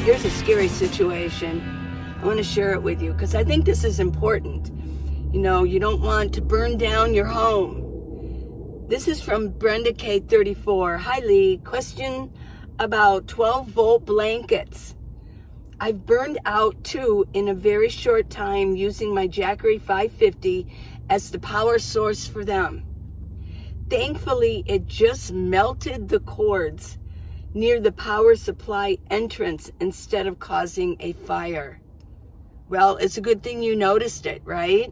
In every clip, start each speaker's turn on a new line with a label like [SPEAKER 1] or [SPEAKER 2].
[SPEAKER 1] Here's a scary situation. I want to share it with you because I think this is important. You know, you don't want to burn down your home. This is from Brenda K34. Hi Lee, question about 12-volt blankets. I've burned out 2 in a very short time using my Jackery 550 as the power source for them. Thankfully, it just melted the cords near the power supply entrance instead of causing a fire. Well, it's a good thing you noticed it, right?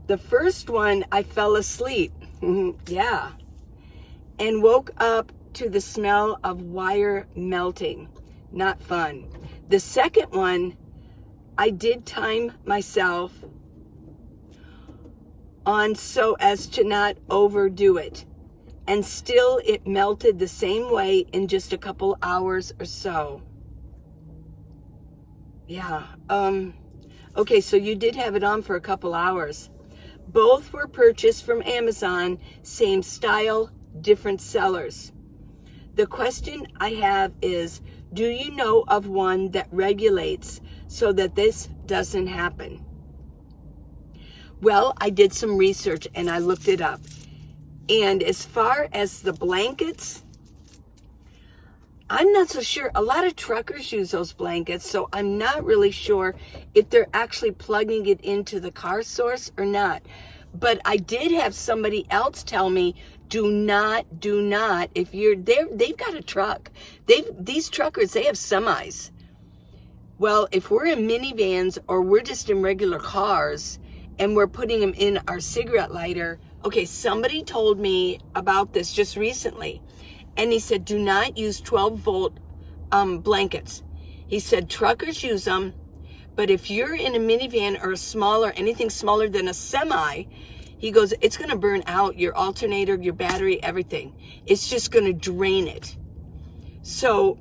[SPEAKER 1] The first one, I fell asleep, yeah, and woke up to the smell of wire melting. Not fun. The second one, I did time myself on so as to not overdo it. And still it melted the same way in just a couple hours or so. Yeah. Okay, so you did have it on for a couple hours. Both were purchased from Amazon, same style, different sellers. The question I have is, do you know of one that regulates so that this doesn't happen? Well, I did some research and I looked it up. And as far as the blankets, I'm not so sure. A lot of truckers use those blankets, so I'm not really sure if they're actually plugging it into the car source or not. But I did have somebody else tell me, do not, if you're there, they've got a truck. These truckers, they have semis. Well, if we're in minivans or we're just in regular cars and we're putting them in our cigarette lighter, okay, somebody told me about this just recently, and he said, do not use 12-volt blankets. He said, truckers use them, but if you're in a minivan or a smaller, anything smaller than a semi, he goes, it's going to burn out your alternator, your battery, everything. It's just going to drain it. So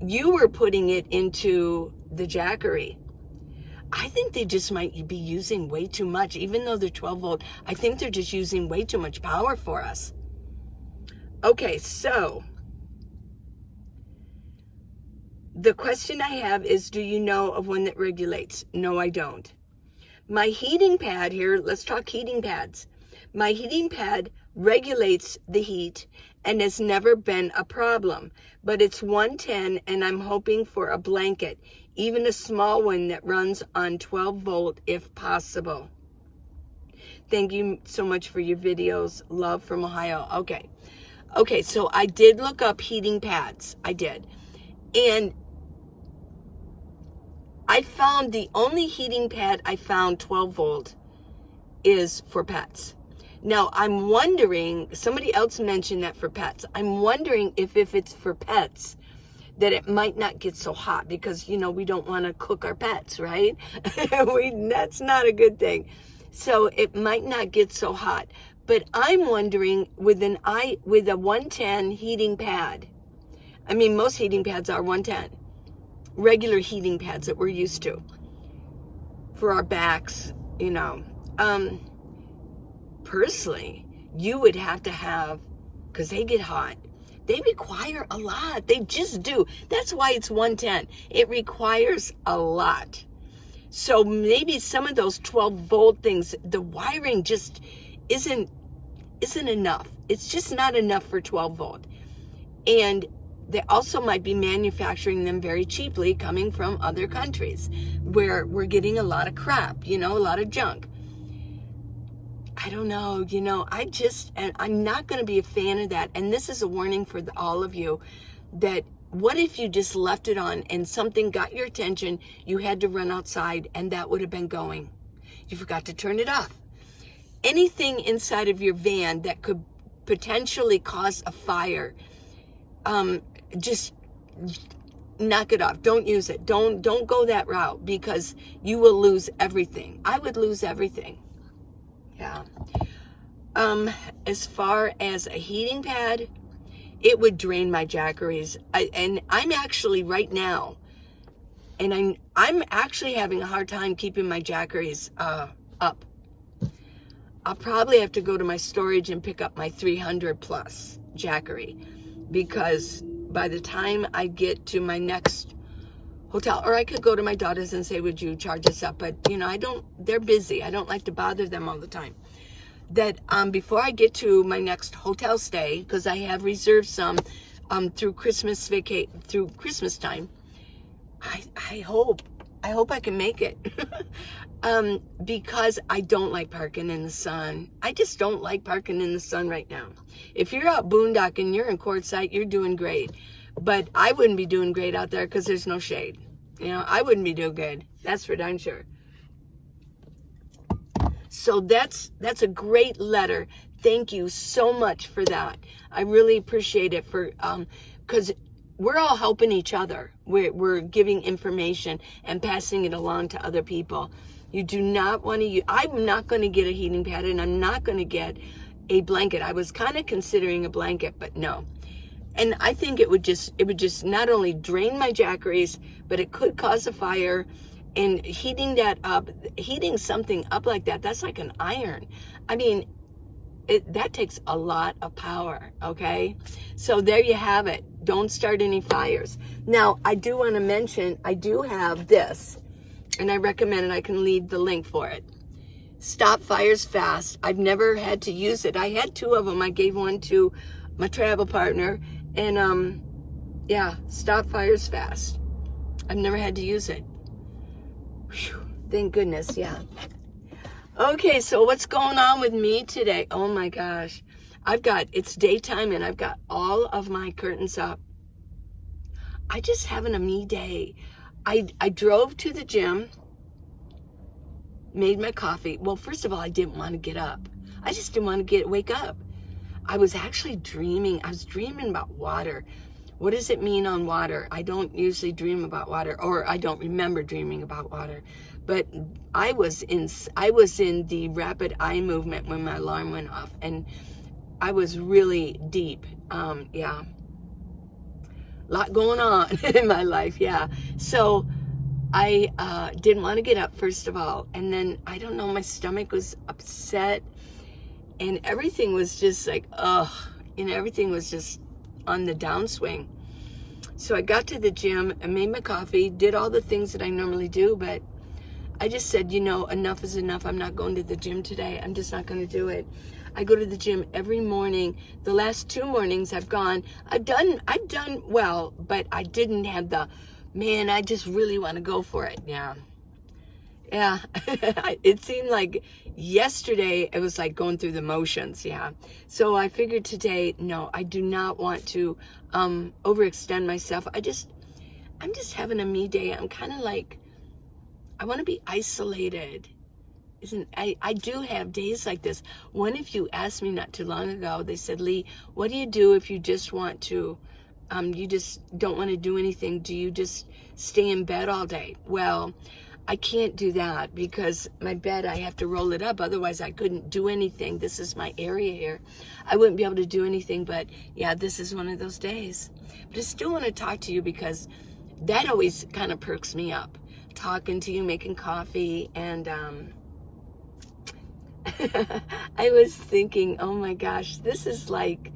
[SPEAKER 1] you were putting it into the Jackery. I think they just might be using way too much. Even though they're 12 volt, I think they're just using way too much power for us. Okay, so the question I have is, do you know of one that regulates? No, I don't. My heating pad here, let's talk heating pads. My heating pad regulates the heat and has never been a problem, but it's 110 and I'm hoping for a blanket, even a small one that runs on 12 volt if possible. Thank you so much for your videos. Love from Ohio. Okay, so I did look up heating pads. I did. And I found the only heating pad I found 12 volt is for pets. Now, I'm wondering, somebody else mentioned that for pets. I'm wondering if it's for pets, that it might not get so hot because, you know, we don't want to cook our pets, right? That's not a good thing. So it might not get so hot. But I'm wondering with a 110 heating pad, I mean, most heating pads are 110, regular heating pads that we're used to for our backs, you know. Personally, you would have to have, because they get hot, they require a lot. They just do. That's why it's 110. It requires a lot. So maybe some of those 12 volt things, the wiring just isn't enough. It's just not enough for 12 volt. And they also might be manufacturing them very cheaply coming from other countries where we're getting a lot of crap, you know, a lot of junk. I don't know, you know, and I'm not going to be a fan of that. And this is a warning for all of you, that what if you just left it on and something got your attention, you had to run outside and that would have been going. You forgot to turn it off. Anything inside of your van that could potentially cause a fire, just knock it off. Don't use it. Don't go that route because you will lose everything. I would lose everything. Yeah. As far as a heating pad, it would drain my Jackeries. And I'm actually right now, And I'm actually having a hard time keeping my jackeries up. I'll probably have to go to my storage and pick up my 300 plus jackery, because by the time I get to my next hotel, or I could go to my daughters and say, would you charge us up? But they're busy. I don't like to bother them all the time. That before I get to my next hotel stay, because I have reserved some through Christmas time, I hope I can make it. Because I don't like parking in the sun. I just don't like parking in the sun right now. If you're out boondocking, you're in Quartzsite, you're doing great. But I wouldn't be doing great out there because there's no shade. I wouldn't be doing good. That's for darn sure. So that's a great letter. Thank you so much for that. I really appreciate it, because we're all helping each other. We're giving information and passing it along to other people. You do not want to I'm not going to get a heating pad, and I'm not going to get a blanket. I was kind of considering a blanket, but no. And I think it would just not only drain my jackeries, but it could cause a fire. And heating something up like that, that's like an iron. I mean, that takes a lot of power, okay? So there you have it. Don't start any fires. Now, I do want to mention, I do have this, and I recommend it. I can leave the link for it. Stop Fires Fast. I've never had to use it. I had 2 of them. I gave one to my travel partner, and Stop Fires Fast. I've never had to use it. Whew, thank goodness, yeah. Okay, so what's going on with me today? Oh my gosh. It's daytime and I've got all of my curtains up. I just having a me day. I drove to the gym, made my coffee. Well, first of all, I didn't want to get up. I just didn't want to wake up. I was actually dreaming. I was dreaming about water. What does it mean on water? I don't usually dream about water, or I don't remember dreaming about water. But I was in the rapid eye movement when my alarm went off, and I was really deep. A lot going on in my life, yeah. So I didn't want to get up, first of all, and then I don't know, my stomach was upset, and everything was just like, everything was just on the downswing. So I got to the gym, I made my coffee, did all the things that I normally do, but I just said, enough is enough. I'm not going to the gym today. I'm just not going to do it. I go to the gym every morning. The last 2 mornings I've gone, I've done well, but I didn't have I just really want to go for it. Yeah. It seemed like yesterday it was like going through the motions. Yeah. So I figured today, no, I do not want to overextend myself. I'm just having a me day. I'm kind of like, I want to be isolated. I do have days like this. One of you asked me not too long ago, they said, Lee, what do you do if you just want to, you just don't want to do anything? Do you just stay in bed all day? Well, I can't do that because my bed, I have to roll it up. Otherwise, I couldn't do anything. This is my area here. I wouldn't be able to do anything, but yeah, this is one of those days. But I still want to talk to you because that always kind of perks me up. Talking to you, making coffee, and I was thinking, oh my gosh, this is like,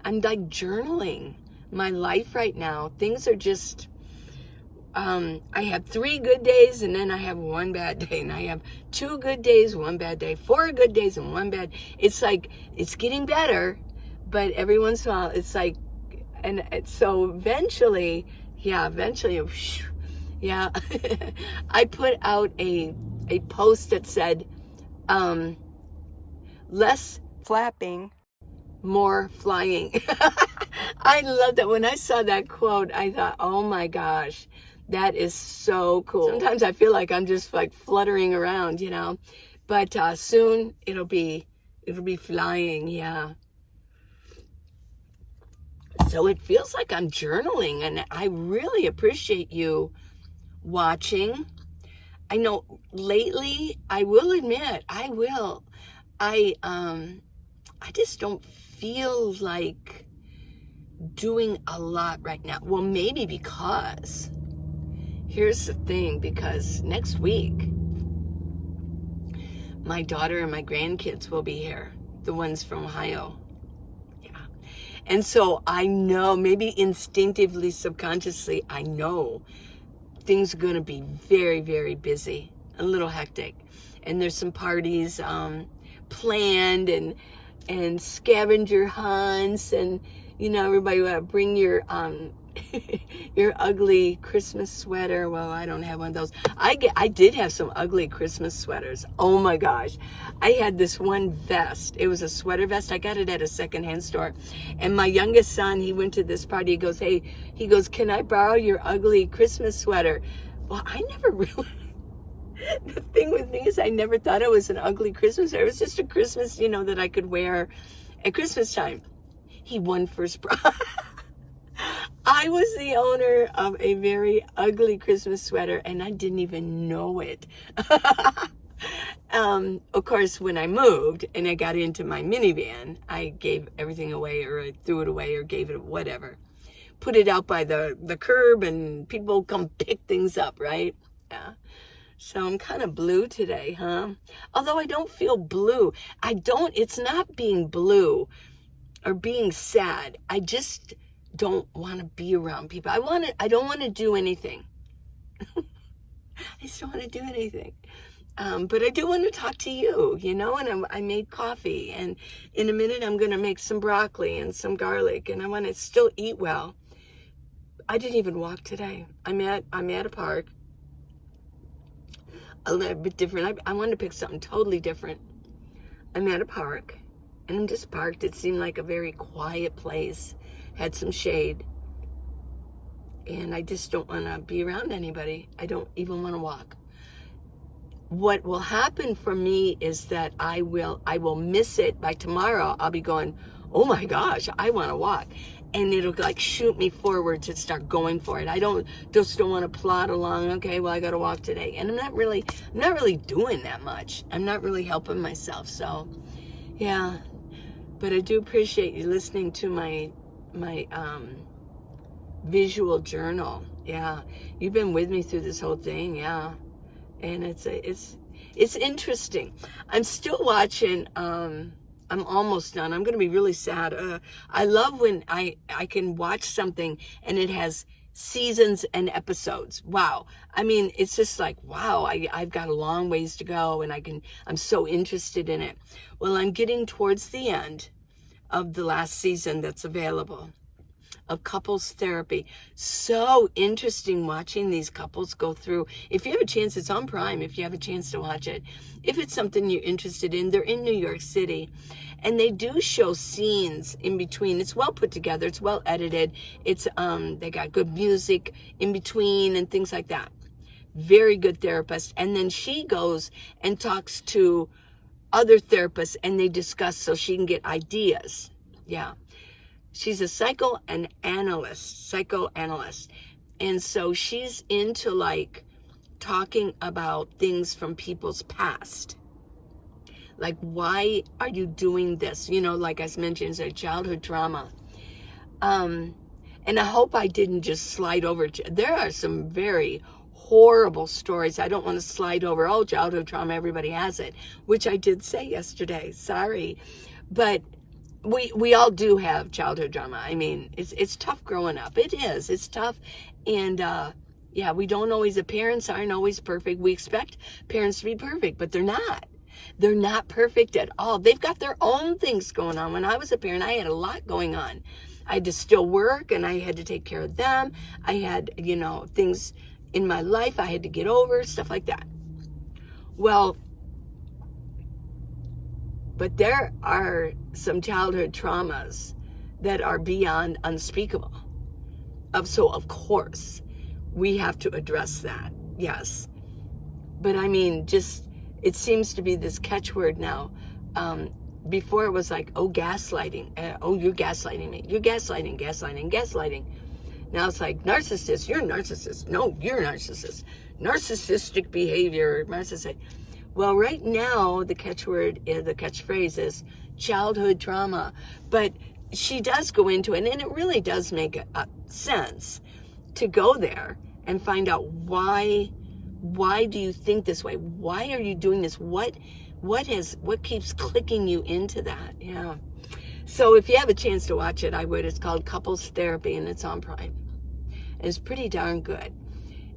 [SPEAKER 1] I'm like journaling my life right now. Things are just, I have 3 good days and then I have 1 bad day, and I have 2 good days, 1 bad day, 4 good days and 1 bad. It's like, it's getting better, but every once in a while it's like, and so eventually, yeah, I put out a post that said, less flapping, more flying. I love that. When I saw that quote, I thought, oh my gosh, that is so cool. Sometimes I feel like I'm just like fluttering around, but soon it'll be flying. Yeah. So it feels like I'm journaling, and I really appreciate you watching. I know lately, I will admit, I just don't feel like doing a lot right now. Well, maybe because here's the thing, because next week, my daughter and my grandkids will be here, the ones from Ohio. Yeah. And so I know, maybe instinctively, subconsciously, I know things are going to be very, very busy, a little hectic. And there's some parties planned, and scavenger hunts, and everybody will bring your your ugly Christmas sweater. Well, I don't have one of those. I did have some ugly Christmas sweaters. Oh my gosh. I had this one vest. It was a sweater vest. I got it at a secondhand store. And my youngest son, he went to this party. He goes, hey, can I borrow your ugly Christmas sweater? Well, I never really... The thing with me is I never thought it was an ugly Christmas sweater. It was just a Christmas, that I could wear at Christmas time. He won first prize. I was the owner of a very ugly Christmas sweater, and I didn't even know it. Of course, when I moved and I got into my minivan, I gave everything away, or I threw it away, or gave it whatever. Put it out by the curb, and people come pick things up, right? Yeah. So I'm kind of blue today, huh? Although I don't feel blue. It's not being blue or being sad. I just don't want to be around people. I don't want to do anything. I just don't want to do anything. But I do want to talk to you, and I made coffee, and in a minute I'm going to make some broccoli and some garlic, and I want to still eat well. I didn't even walk today. I'm at a park. A little bit different. I wanted to pick something totally different. I'm at a park, and I'm just parked. It seemed like a very quiet place. Had some shade. And I just don't want to be around anybody. I don't even want to walk. What will happen for me is that I will miss it. By tomorrow, I'll be going, oh my gosh, I want to walk. And it'll like shoot me forward to start going for it. I just don't want to plod along. Okay, well, I got to walk today. And I'm not really doing that much. I'm not really helping myself. So, yeah. But I do appreciate you listening to my visual journal. Yeah. You've been with me through this whole thing. Yeah. And it's interesting. I'm still watching, I'm almost done. I'm going to be really sad. I love when I can watch something and it has seasons and episodes. Wow. I mean, it's just like, wow, I've got a long ways to go, and I'm so interested in it. Well, I'm getting towards the end of the last season that's available of couples therapy. So interesting watching these couples go through. If you have a chance, it's on Prime, if you have a chance to watch it. If it's something you're interested in, they're in New York City, and they do show scenes in between. It's well put together. It's well edited. It's they got good music in between and things like that. Very good therapist. And then she goes and talks to other therapists, and they discuss so she can get ideas. Yeah. She's a psychoanalyst. And so she's into like talking about things from people's past. Like, why are you doing this? Like I mentioned, it's a childhood trauma. And I hope I didn't just slide over. There are some very horrible stories. I don't want to slide over, oh, childhood trauma, everybody has it, which I did say yesterday. Sorry. But we all do have childhood trauma. I mean, it's tough growing up. It is. It's tough. And yeah, parents aren't always perfect. We expect parents to be perfect, but they're not. They're not perfect at all. They've got their own things going on. When I was a parent, I had a lot going on. I had to still work, and I had to take care of them. I had, things in my life I had to get over, stuff like that. Well, but there are some childhood traumas that are beyond unspeakable. So, of course, we have to address that, yes. But I mean, it seems to be this catchword now. Before it was like, oh, gaslighting. Oh, you're gaslighting me. You're gaslighting. Now it's like, narcissist, you're a narcissist. No, you're a narcissist. Narcissistic behavior, narcissistic. Well, right now, the catchphrase is childhood trauma. But she does go into it, and it really does make sense to go there and find out why do you think this way? Why are you doing this? What keeps clicking you into that? Yeah. So if you have a chance to watch it, I would. It's called Couples Therapy, and it's on Prime. It's pretty darn good.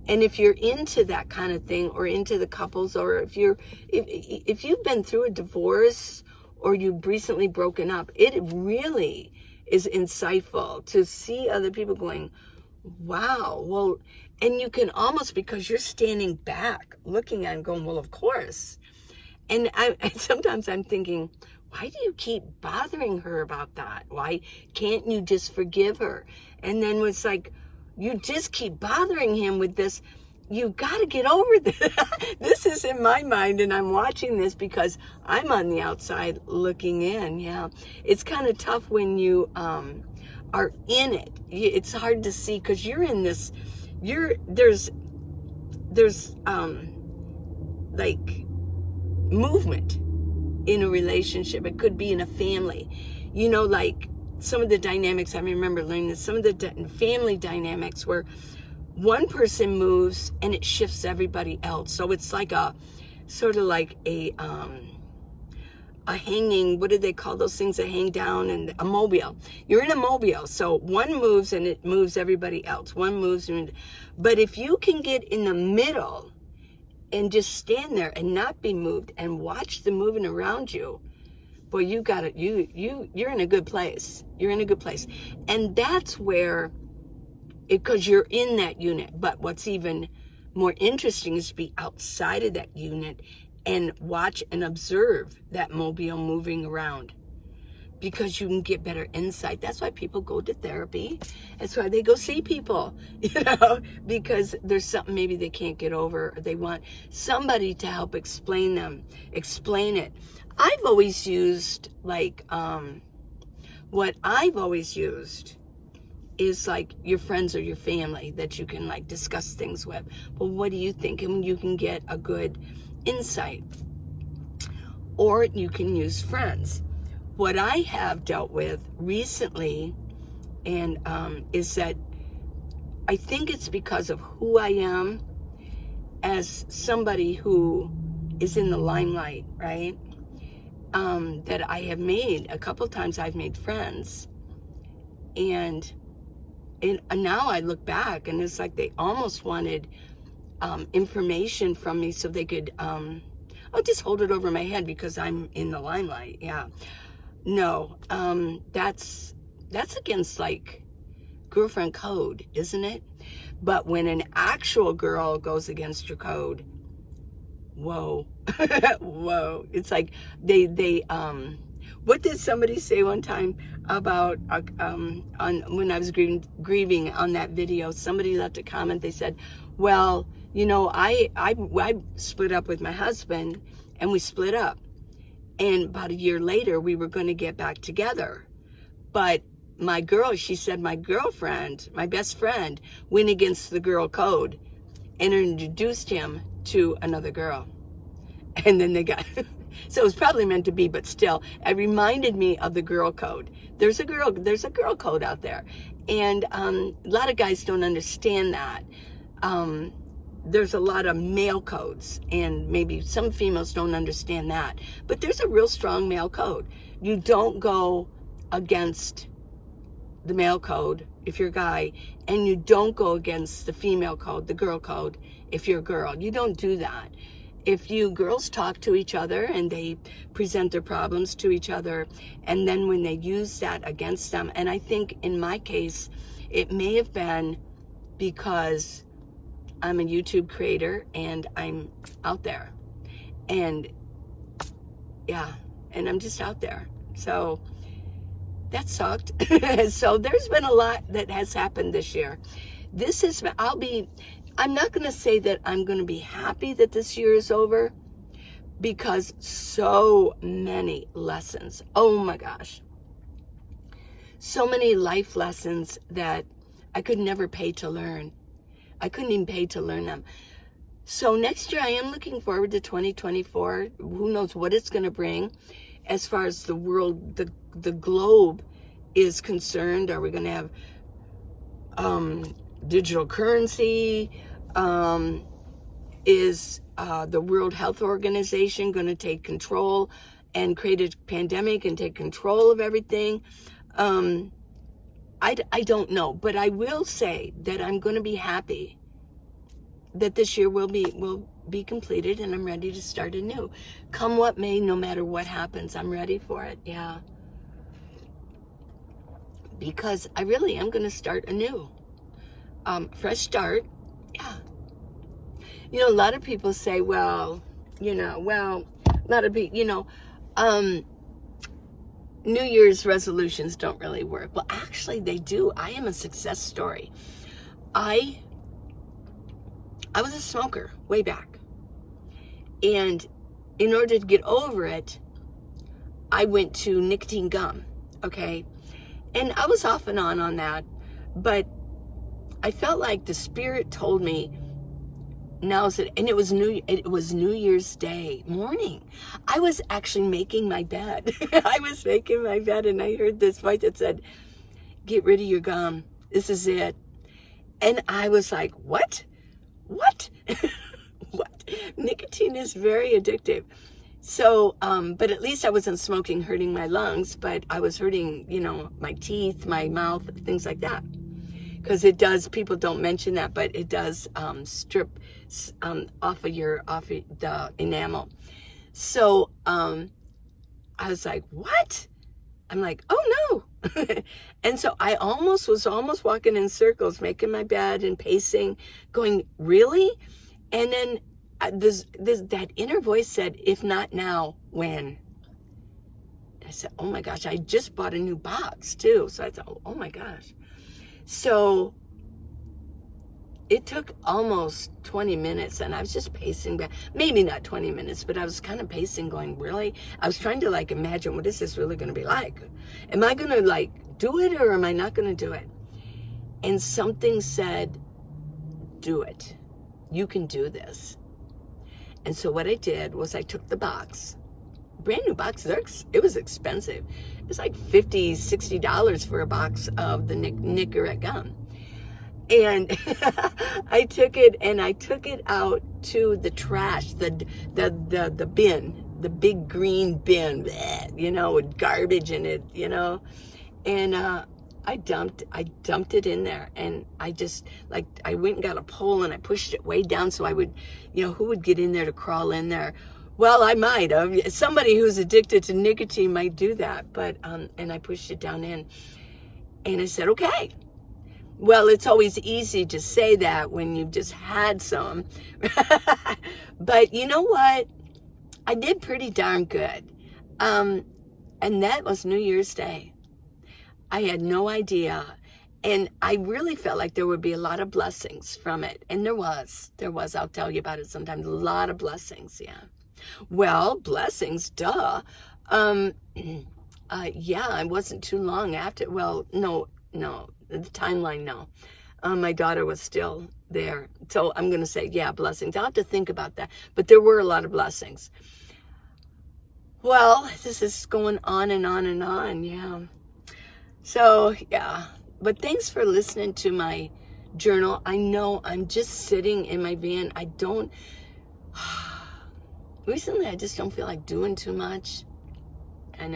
[SPEAKER 1] And if you're into that kind of thing, or into the couples, or if you've been through a divorce, or you've recently broken up, it really is insightful to see other people going, wow, well, and you can almost, because you're standing back looking at it and going, well, of course. And sometimes I'm thinking, why do you keep bothering her about that? Why can't you just forgive her? And then it's like, you just keep bothering him with this. You got to get over this. This is in my mind, and I'm watching this because I'm on the outside looking in. Yeah, it's kind of tough when you are in it. It's hard to see because you're in this. There's like movement in a relationship. It could be in a family. You know, like some of the dynamics, I remember learning this, some of the family dynamics where one person moves and it shifts everybody else. So it's like a sort of like a hanging, what do they call those things that hang down? And a mobile. You're in a mobile. So one moves and it moves everybody else. One moves. But if you can get in the middle and just stand there and not be moved and watch the moving around you, boy, you got it. You're in a good place. You're in a good place. And that's where, because you're in that unit. But what's even more interesting is to be outside of that unit and watch and observe that mobile moving around, because you can get better insight. That's why people go to therapy. That's why they go see people, because there's something maybe they can't get over, or they want somebody to help explain it. I've always used what I've always used is like your friends or your family that you can like discuss things with. Well, what do you think? And you can get a good insight. Or you can use friends. What I have dealt with recently and is that I think it's because of who I am as somebody who is in the limelight, right? That I have made, a couple times I've made friends. And now I look back and it's like they almost wanted information from me so they could, I'll just hold it over my head because I'm in the limelight. Yeah. No, that's against like girlfriend code, isn't it? But when an actual girl goes against your code, whoa, whoa. It's like they what did somebody say one time about on when I was grieving on that video? Somebody left a comment. They said, well, you know, I split up with my husband and we split up. And about a year later, we were going to get back together. But she said my girlfriend, my best friend, went against the girl code and introduced him to another girl. And then they got, so it was probably meant to be, but still, it reminded me of the girl code. There's a girl code out there. And a lot of guys don't understand that. There's a lot of male codes, and maybe some females don't understand that. But there's a real strong male code. You don't go against the male code if you're a guy, and you don't go against the female code, the girl code, if you're a girl. You don't do that. If you girls talk to each other and they present their problems to each other, and then when they use that against them, and I think in my case, it may have been because I'm a YouTube creator and I'm out there. And yeah, and I'm just out there. So that sucked. So there's been a lot that has happened this year. I'm not going to say that I'm going to be happy that this year is over, because so many lessons. Oh my gosh. So many life lessons that I could never pay to learn. I couldn't even pay to learn them. So next year I am looking forward to 2024. Who knows what it's going to bring as far as the world, the globe is concerned. Are we going to have digital currency. Is the World Health Organization going to take control and create a pandemic and take control of everything? I don't know, but I will say that I'm going to be happy that this year will be completed, and I'm ready to start anew. Come what may, no matter what happens, I'm ready for it. Yeah. Because I really am going to start anew. Fresh start. Yeah. You know, a lot of people say, well, a lot of people, New Year's resolutions don't really work. Well, actually, they do. I am a success story. I was a smoker way back. And in order to get over it, I went to nicotine gum, okay? And I was off and on that. But I felt like the Spirit told me, and it was New Year's Day morning. I was actually making my bed. I was making my bed, and I heard this voice that said, "Get rid of your gum. This is it." And I was like, "What? What? What?" Nicotine is very addictive. So, but at least I wasn't smoking, hurting my lungs, but I was hurting, my teeth, my mouth, things like that. Because it does, people don't mention that, but it does strip off of the enamel. So I was like, what? I'm like, oh no. And so I was almost walking in circles, making my bed and pacing, going, really? And then that inner voice said, if not now, when? I said, oh my gosh, I just bought a new box too. So I thought, oh my gosh. So it took almost 20 minutes, and I was just pacing back. Maybe not 20 minutes, but I was kind of pacing, going, really? I was trying to imagine, what is this really going to be like? Am I going to do it, or am I not going to do it? And something said, do it. You can do this. And so what I did was I took the box, brand new box. It was expensive. It was like $50, $60 for a box of the Nicorette gum. And I took it out to the trash, the bin, the big green bin, with garbage in it, and I dumped it in there, and I just, I went and got a pole and I pushed it way down so I would, who would get in there to crawl in there? Well, I might have. Somebody who's addicted to nicotine might do that, but, and I pushed it down in, and I said, okay. Well, it's always easy to say that when you've just had some, but you know what? I did pretty darn good. And that was New Year's Day. I had no idea. And I really felt like there would be a lot of blessings from it. And there was, I'll tell you about it sometimes, a lot of blessings. Yeah. Well, blessings, duh. Yeah, it wasn't too long after. Well, no, the timeline, no. My daughter was still there. So I'm going to say, yeah, blessings. I'll have to think about that. But there were a lot of blessings. Well, this is going on and on and on, yeah. So, yeah. But thanks for listening to my journal. I know I'm just sitting in my van. Recently, I just don't feel like doing too much. I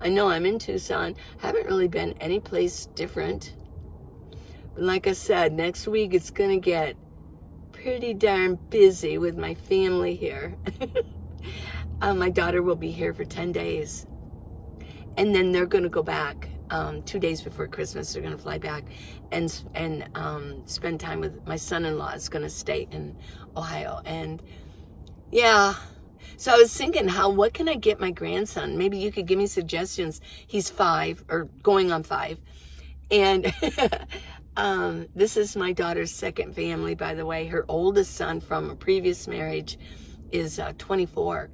[SPEAKER 1] know I'm in Tucson. Haven't really been any place different. But like I said, next week it's going to get pretty darn busy with my family here. My daughter will be here for 10 days. And then they're going to go back 2 days before Christmas. They're going to fly back and spend time with my son-in-law. Is going to stay in Ohio. And yeah. So I was thinking, what can I get my grandson? Maybe you could give me suggestions. He's 5 or going on 5. And this is my daughter's second family, by the way. Her oldest son from a previous marriage is 24.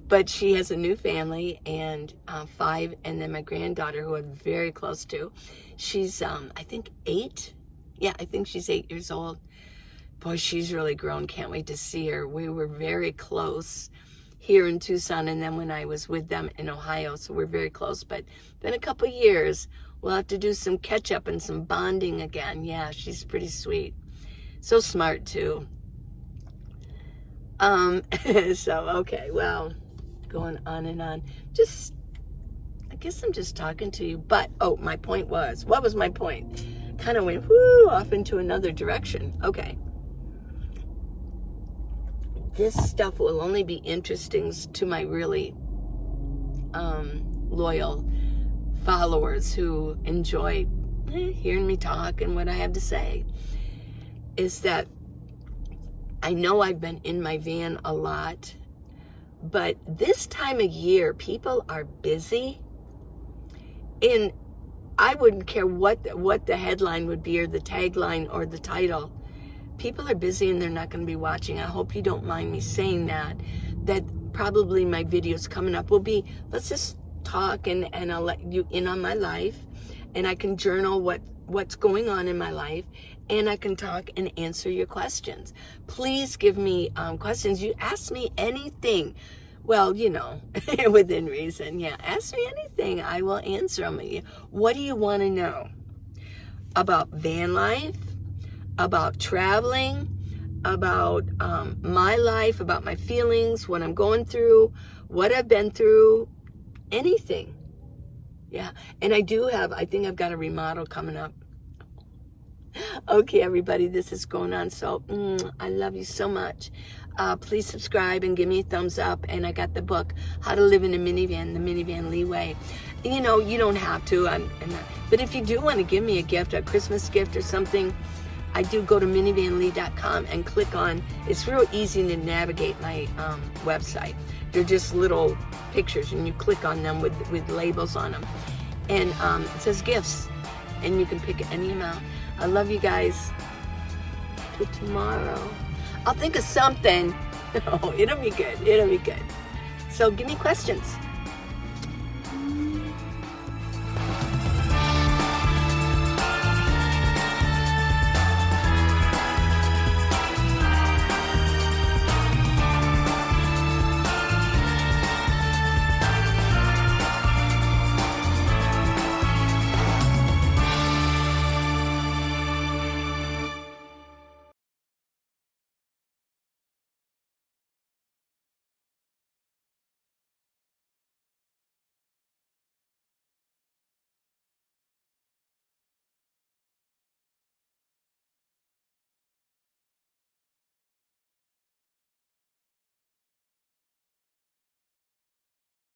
[SPEAKER 1] But she has a new family, and 5. And then my granddaughter, who I'm very close to, she's, I think, 8. Yeah, I think she's 8 years old. Boy, she's really grown. Can't wait to see her. We were very close here in Tucson, and then when I was with them in Ohio, so we're very close. But been a couple years. We'll have to do some catch up and some bonding again. Yeah, she's pretty sweet. So smart too. So, okay, well, going on and on. I guess I'm just talking to you. But, my point was, what was my point? Kind of went, off into another direction. Okay. This stuff will only be interesting to my really loyal followers who enjoy hearing me talk and what I have to say. Is that I know I've been in my van a lot, but this time of year, people are busy. And I wouldn't care what the headline would be or the tagline or the title. People are busy and they're not going to be watching. I hope you don't mind me saying that probably my videos coming up will be, let's just talk and I'll let you in on my life, and I can journal what's going on in my life, and I can talk and answer your questions. Please give me questions. You ask me anything. Well, within reason. Yeah, ask me anything. I will answer them. What do you want to know? About van life? About traveling? About my life? About my feelings? What I'm going through? What I've been through? Anything. Yeah, and I think I've got a remodel coming up. Okay, everybody, this is going on. So I love you so much. Please subscribe and give me a thumbs up. And I got the book, How to Live in a Minivan, the Minivan Lee Way. You don't have to. But if you do want to give me a gift, a Christmas gift or something, I do go to minivanlee.com and click on. It's real easy to navigate my website. They're just little pictures, and you click on them with labels on them. And it says gifts, and you can pick any amount. I love you guys. Till tomorrow. I'll think of something. Oh, it'll be good. It'll be good. So give me questions.